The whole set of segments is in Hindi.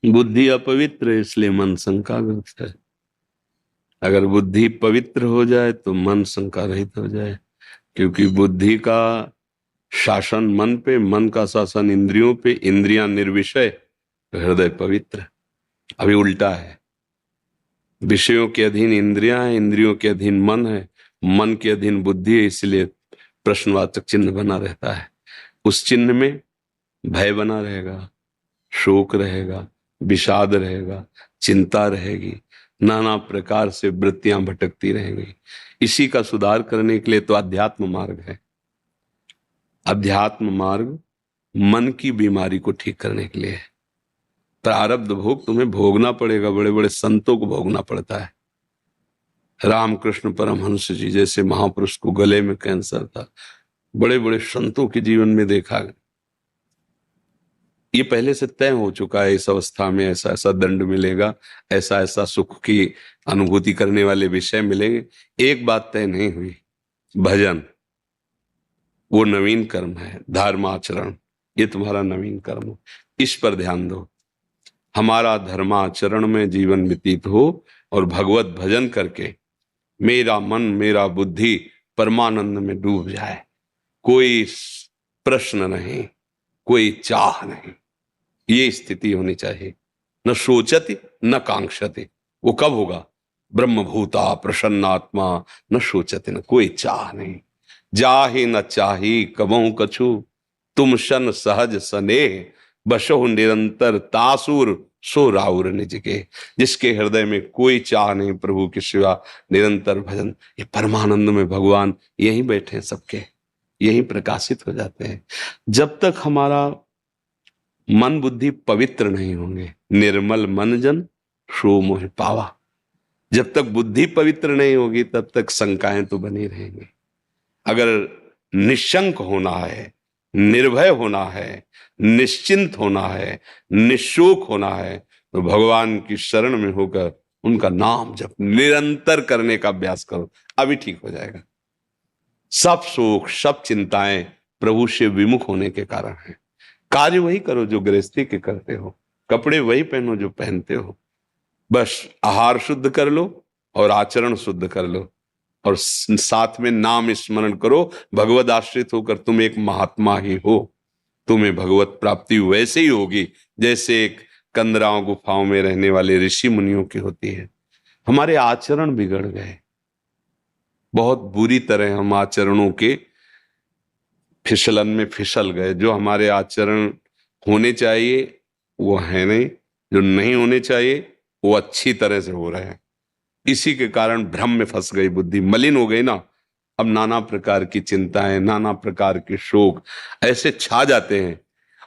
बुद्धि अपवित्र है, इसलिए मन शंकाग्रस्त है। अगर बुद्धि पवित्र हो जाए तो मन शंका रहित हो जाए, क्योंकि बुद्धि का शासन मन पे, मन का शासन इंद्रियों पे, इंद्रियां निर्विषय, तो हृदय पवित्र। अभी उल्टा है, विषयों के अधीन इंद्रियां हैं, इंद्रियों के अधीन मन है, मन के अधीन बुद्धि है, इसलिए प्रश्नवाचक चिन्ह बना रहता है। उस चिन्ह में भय बना रहेगा, शोक रहेगा, विषाद रहेगा, चिंता रहेगी, नाना प्रकार से वृत्तियां भटकती रहेंगी। इसी का सुधार करने के लिए तो अध्यात्म मार्ग है। अध्यात्म मार्ग मन की बीमारी को ठीक करने के लिए है। प्रारब्ध भोग तुम्हें भोगना पड़ेगा, बड़े बड़े संतों को भोगना पड़ता है। रामकृष्ण परमहंस जी जैसे महापुरुष को गले में कैंसर था, बड़े बड़े संतों के जीवन में देखा गया। ये पहले से तय हो चुका है, इस अवस्था में ऐसा ऐसा दंड मिलेगा, ऐसा ऐसा सुख की अनुभूति करने वाले विषय मिलेंगे। एक बात तय नहीं हुई, भजन वो नवीन कर्म है, धर्माचरण ये तुम्हारा नवीन कर्म है, इस पर ध्यान दो। हमारा धर्माचरण में जीवन व्यतीत हो और भगवत भजन करके मेरा मन मेरा बुद्धि परमानंद में डूब जाए। कोई प्रश्न नहीं, कोई चाह नहीं, ये स्थिति होनी चाहिए। न सोचति न कांक्षति, वो कब होगा? ब्रह्मभूता प्रसन्नात्मा न सोचति, न कोई चाह नहीं। जाहि न चाही कबहु कछु, तुम शन सहज स्नेह, बसहु निरंतर तासुर सो राउर निज के। जिसके हृदय में कोई चाह नहीं प्रभु के सिवा, निरंतर भजन, ये परमानंद में भगवान यहीं बैठे हैं, सबके यहीं प्रकाशित हो जाते हैं। जब तक हमारा मन बुद्धि पवित्र नहीं होंगे, निर्मल मन जन सो मोह पावा, जब तक बुद्धि पवित्र नहीं होगी तब तक शंकाएं तो बनी रहेंगी। अगर निशंक होना है, निर्भय होना है, निश्चिंत होना है, निशोक होना है, तो भगवान की शरण में होकर उनका नाम जप निरंतर करने का अभ्यास करो, अभी ठीक हो जाएगा। सब शोक सब चिंताएं प्रभु से विमुख होने के कारण है। कार्य वही करो जो गृहस्थी के करते हो, कपड़े वही पहनो जो पहनते हो, बस आहार शुद्ध कर लो और आचरण शुद्ध कर लो, और साथ में नाम स्मरण करो। भगवत आश्रित होकर तुम एक महात्मा ही हो, तुम्हें भगवत प्राप्ति वैसे ही होगी जैसे एक कंदराओं गुफाओं में रहने वाले ऋषि मुनियों की होती है। हमारे आचरण बिगड़ गए, बहुत बुरी तरह हम आचरणों के फिसलन में फिसल गए। जो हमारे आचरण होने चाहिए वो है नहीं, जो नहीं होने चाहिए वो अच्छी तरह से हो रहे हैं। इसी के कारण भ्रम में फंस गई बुद्धि, मलिन हो गई ना। अब नाना प्रकार की चिंताएं, नाना प्रकार के शोक ऐसे छा जाते हैं,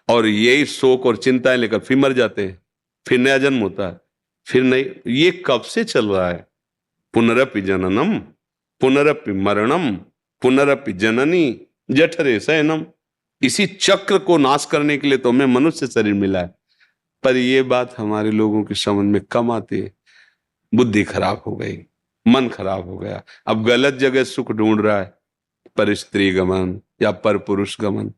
और यही शोक और चिंताएं लेकर फिर मर जाते हैं, फिर नया जन्म होता है, फिर नहीं। ये कब से चल रहा है? पुनरपि जननम पुनरपि मरणम पुनरपि जननी जठरे शयनम। इसी चक्र को नाश करने के लिए तो हमें मनुष्य शरीर मिला है। पर ये बात हमारे लोगों की समझ में कम आती है। बुद्धि खराब हो गई, मन खराब हो गया, अब गलत जगह सुख ढूंढ रहा है, पर स्त्री गमन या पर पुरुष गमन,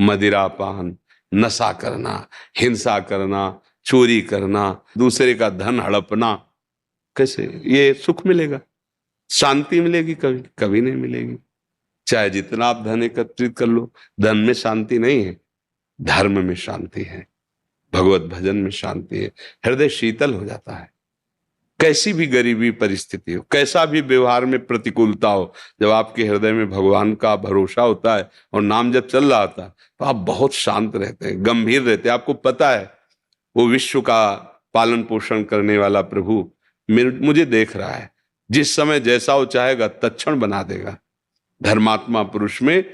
मदिरापान, नशा करना, हिंसा करना, चोरी करना, दूसरे का धन हड़पना। कैसे ये सुख मिलेगा? शांति मिलेगी? कभी कभी नहीं मिलेगी। चाहे जितना आप धन एकत्रित कर लो, धन में शांति नहीं है, धर्म में शांति है, भगवत भजन में शांति है। हृदय शीतल हो जाता है। कैसी भी गरीबी परिस्थिति हो, कैसा भी व्यवहार में प्रतिकूलता हो, जब आपके हृदय में भगवान का भरोसा होता है और नाम जब चल रहा होता है, तो आप बहुत शांत रहते हैं, गंभीर रहते हैं। आपको पता है वो विश्व का पालन पोषण करने वाला प्रभु मुझे देख रहा है, जिस समय जैसा वो चाहेगा तत्क्षण बना देगा। धर्मात्मा पुरुष में